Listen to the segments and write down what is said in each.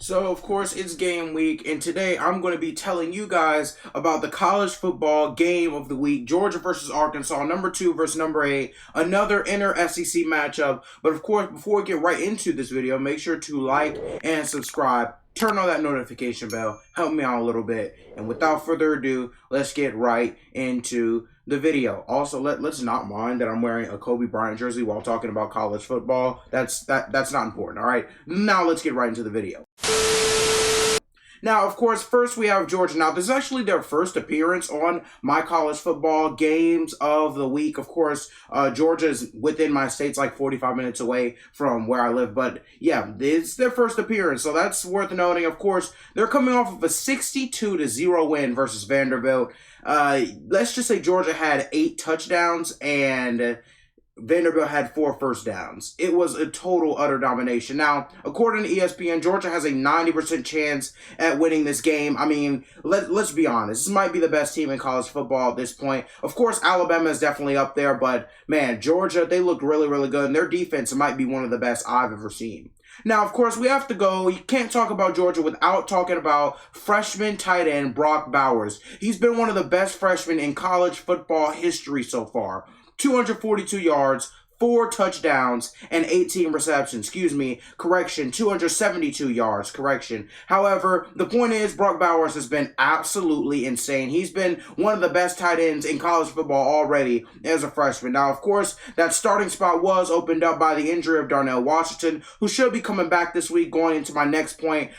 So, of course, it's game week, and today I'm going to be telling you guys about the college football game of the week, Georgia versus Arkansas, number 2 versus number 8, another inter-SEC matchup. But, of course, before we get right into this video, make sure to like and subscribe. Turn on that notification bell. Help me out a little bit. And without further ado, let's get right into the video. Also, let's not mind that I'm wearing a Kobe Bryant jersey while talking about college football. That's not important, all right? Now let's get right into the video. Now, of course, first we have Georgia. Now, this is actually their first appearance on my college football games of the week. Of course, Georgia is within my state's like 45 minutes away from where I live. But yeah, it's their first appearance, so that's worth noting. Of course, they're coming off of a 62-0 win versus Vanderbilt. Let's just say Georgia had 8 touchdowns and Vanderbilt had 4 first downs. It was a total, utter domination. Now, according to ESPN, Georgia has a 90% chance at winning this game. I mean, let's be honest. This might be the best team in college football at this point. Of course, Alabama is definitely up there, but man, Georgia, they look really, really good, and their defense might be one of the best I've ever seen. Now, of course, we have to go. You can't talk about Georgia without talking about freshman tight end Brock Bowers. He's been one of the best freshmen in college football history so far. 242 yards, 4 touchdowns, and 18 receptions. 272 yards, However, the point is, Brock Bowers has been absolutely insane. He's been one of the best tight ends in college football already as a freshman. Now, of course, that starting spot was opened up by the injury of Darnell Washington, who should be coming back this week, going into my next point.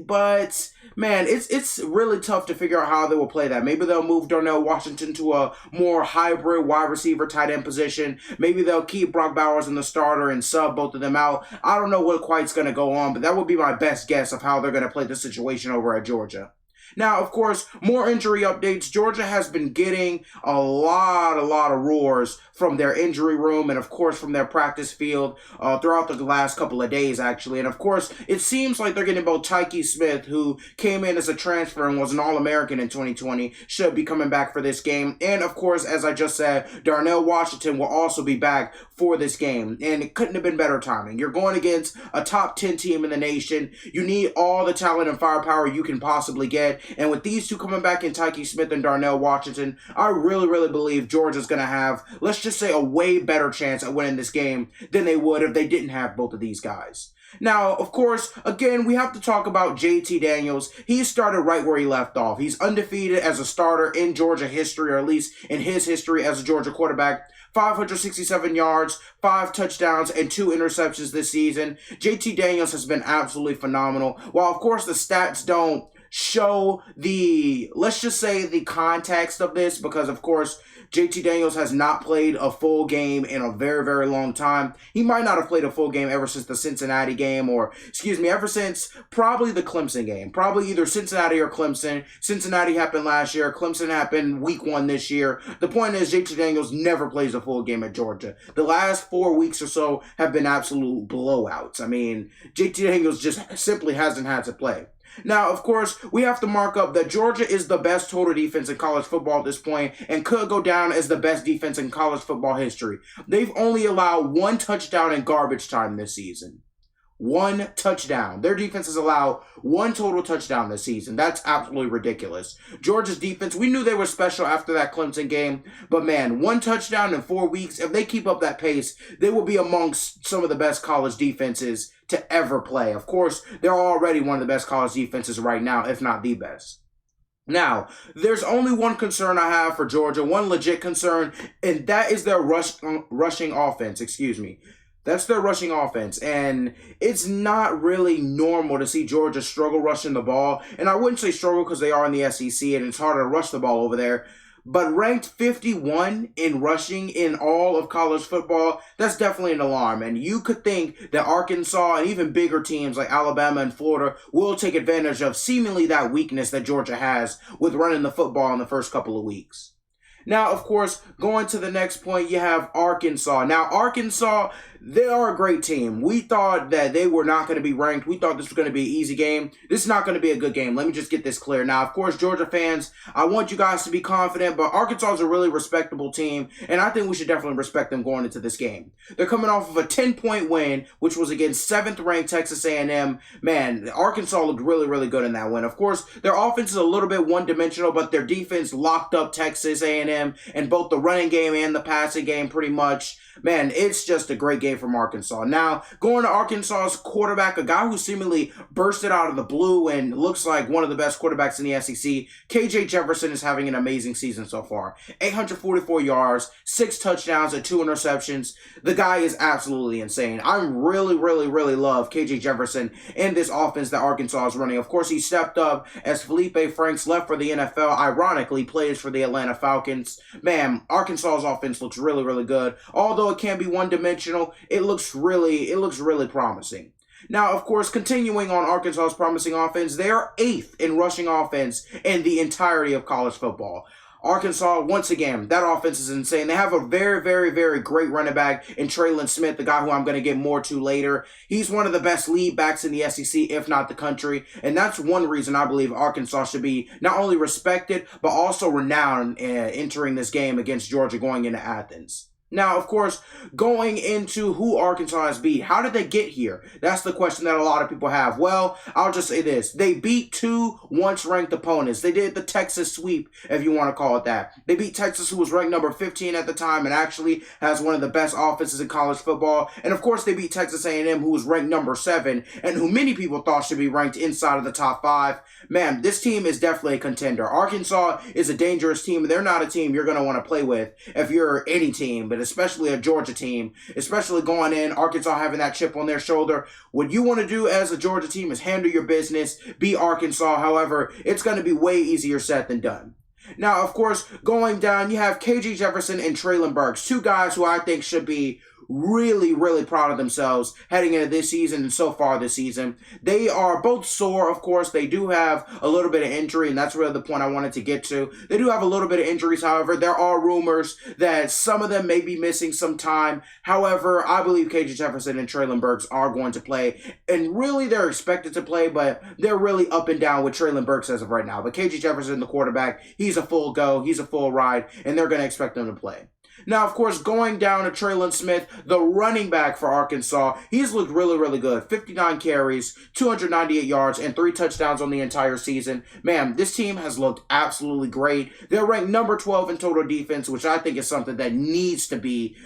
But man, it's really tough to figure out how they will play that. Maybe they'll move Darnell Washington to a more hybrid wide receiver tight end position. Maybe they'll keep Brock Bowers in the starter and sub both of them out. I don't know what quite's going to go on, but that would be my best guess of how they're going to play the situation over at Georgia. Now, of course, more injury updates. Georgia has been getting a lot of roars from their injury room and, of course, from their practice field throughout the last couple of days, actually. And, of course, it seems like they're getting both Tyke Smith, who came in as a transfer and was an All-American in 2020, should be coming back for this game. And, of course, as I just said, Darnell Washington will also be back for this game. And it couldn't have been better timing. You're going against a top 10 team in the nation. You need all the talent and firepower you can possibly get. And with these two coming back in Tyke Smith and Darnell Washington, I really believe Georgia's going to have, let's just say, a way better chance at winning this game than they would if they didn't have both of these guys. Now, of course, again, we have to talk about JT Daniels. He started right where he left off. He's undefeated as a starter in Georgia history, or at least in his history as a Georgia quarterback. 567 yards, 5 touchdowns, and 2 interceptions this season. JT Daniels has been absolutely phenomenal. While, of course, the stats don't show the, let's just say, the context of this, because of course JT Daniels has not played a full game in a very long time. He might not have played a full game ever since the Cincinnati game, or ever since probably the Clemson game. Probably either Cincinnati or Clemson. Cincinnati happened last year. Clemson happened week 1 this year. The point is, JT Daniels never plays a full game at Georgia. The last 4 weeks or so have been absolute blowouts. I mean, JT Daniels just simply hasn't had to play. Now, of course, we have to mark up that Georgia is the best total defense in college football at this point and could go down as the best defense in college football history. They've only allowed 1 touchdown in garbage time this season. 1 touchdown. Their defense has allowed 1 total touchdown this season. That's absolutely ridiculous. Georgia's defense, we knew they were special after that Clemson game, but man, 1 touchdown in 4 weeks, if they keep up that pace, they will be amongst some of the best college defenses to ever play. Of course, they're already one of the best college defenses right now, if not the best. Now, there's only one concern I have for Georgia, one legit concern, and that is their rushing offense, That's their rushing offense, and it's not really normal to see Georgia struggle rushing the ball. And I wouldn't say struggle because they are in the SEC and it's harder to rush the ball over there. But ranked 51 in rushing in all of college football, that's definitely an alarm. And you could think that Arkansas and even bigger teams like Alabama and Florida will take advantage of seemingly that weakness that Georgia has with running the football in the first couple of weeks. Now, of course, going to the next point, you have Arkansas. Now, Arkansas, they are a great team. We thought that they were not going to be ranked. We thought this was going to be an easy game. This is not going to be a good game. Let me just get this clear. Now, of course, Georgia fans, I want you guys to be confident, but Arkansas is a really respectable team, and I think we should definitely respect them going into this game. They're coming off of a 10-point win, which was against 7th-ranked Texas A&M. Man, Arkansas looked really, really good in that win. Of course, their offense is a little bit one-dimensional, but their defense locked up Texas A&M in both the running game and the passing game pretty much. Man, it's just a great game from Arkansas. Now, going to Arkansas's quarterback, a guy who seemingly bursted out of the blue and looks like one of the best quarterbacks in the SEC, KJ Jefferson is having an amazing season so far. 844 yards, 6 touchdowns, and 2 interceptions. The guy is absolutely insane. I really, really, really love KJ Jefferson in this offense that Arkansas is running. Of course, he stepped up as Felipe Franks left for the NFL. Ironically, plays for the Atlanta Falcons. Man, Arkansas's offense looks really, really good. Although it can be one-dimensional, it looks really promising. Now, of course, continuing on Arkansas's promising offense, they are 8th in rushing offense in the entirety of college football. Arkansas, once again, that offense is insane. They have a very, very, very great running back in Traylon Smith, the guy who I'm going to get more to later. He's one of the best lead backs in the SEC, if not the country. And that's one reason I believe Arkansas should be not only respected, but also renowned entering this game against Georgia going into Athens. Now, of course, going into who Arkansas has beat, how did they get here? That's the question that a lot of people have. Well, I'll just say this. They beat 2 once-ranked opponents. They did the Texas sweep, if you want to call it that. They beat Texas, who was ranked number 15 at the time and actually has one of the best offenses in college football. And, of course, they beat Texas A&M, who was ranked number 7 and who many people thought should be ranked inside of the top 5. Man, this team is definitely a contender. Arkansas is a dangerous team. They're not a team you're going to want to play with if you're any team, but especially a Georgia team, especially going in, Arkansas having that chip on their shoulder. What you want to do as a Georgia team is handle your business, beat Arkansas. However, it's going to be way easier said than done. Now, of course, going down, you have KJ Jefferson and Traylon Burks, 2 guys who I think should be really, really proud of themselves heading into this season and so far this season. They are both sore, of course. They do have a little bit of injury, and that's really the point I wanted to get to. They do have a little bit of injuries, however. There are rumors that some of them may be missing some time. However, I believe KJ Jefferson and Traylon Burks are going to play, and really they're expected to play, but they're really up and down with Traylon Burks as of right now. But KJ Jefferson, the quarterback, he's a full go, he's a full ride, and they're going to expect them to play. Now, of course, going down to Traylon Smith, the running back for Arkansas, he's looked really, really good. 59 carries, 298 yards, and 3 touchdowns on the entire season. Man, this team has looked absolutely great. They're ranked number 12 in total defense, which I think is something that needs to be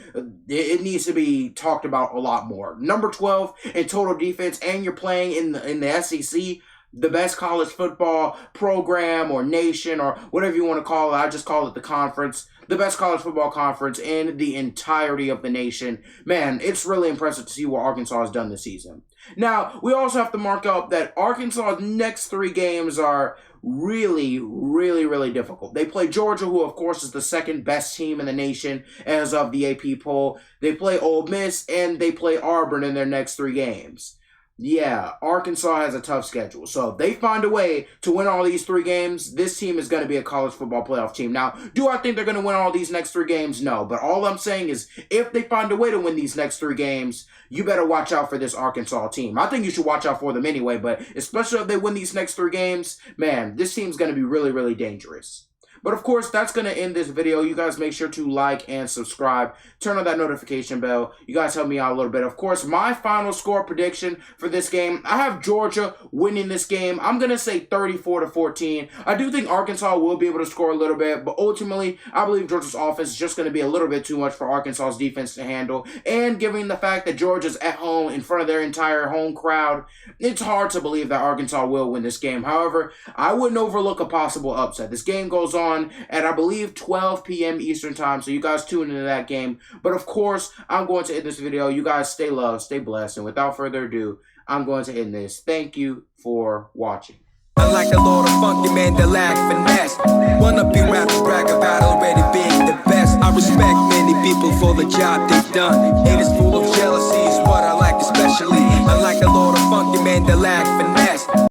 talked about a lot more. Number 12 in total defense, and you're playing in the SEC, the best college football program or nation or whatever you want to call it. I just call it the conference. The best college football conference in the entirety of the nation. Man, it's really impressive to see what Arkansas has done this season. Now, we also have to mark up that Arkansas's next 3 games are really, really, really difficult. They play Georgia, who of course is the 2nd best team in the nation as of the AP poll. They play Ole Miss, and they play Auburn in their next 3 games. Yeah, Arkansas has a tough schedule. So if they find a way to win all these 3 games, this team is going to be a college football playoff team. Now, do I think they're going to win all these next 3 games? No. But all I'm saying is, if they find a way to win these next 3 games, you better watch out for this Arkansas team. I think you should watch out for them anyway, but especially if they win these next 3 games, man, this team's going to be really, really dangerous. But of course, that's going to end this video. You guys make sure to like and subscribe. Turn on that notification bell. You guys help me out a little bit. Of course, my final score prediction for this game, I have Georgia winning this game. I'm going to say 34-14. I do think Arkansas will be able to score a little bit, but ultimately, I believe Georgia's offense is just going to be a little bit too much for Arkansas's defense to handle. And given the fact that Georgia's at home in front of their entire home crowd, it's hard to believe that Arkansas will win this game. However, I wouldn't overlook a possible upset. This game goes on at, I believe, 12 p.m. Eastern time, so you guys tune into that game. But of course, I'm going to end this video. You guys stay loved, stay blessed, and without further ado, I'm going to end this. Thank you for watching. Unlike the Lord of Funky Man, the lack finesse. Wanna be rappers brag about already being the best. I respect many people for the job they've done. Hate is full of jealousy is what I like especially. Unlike the Lord of Funky Man, the lack finesse.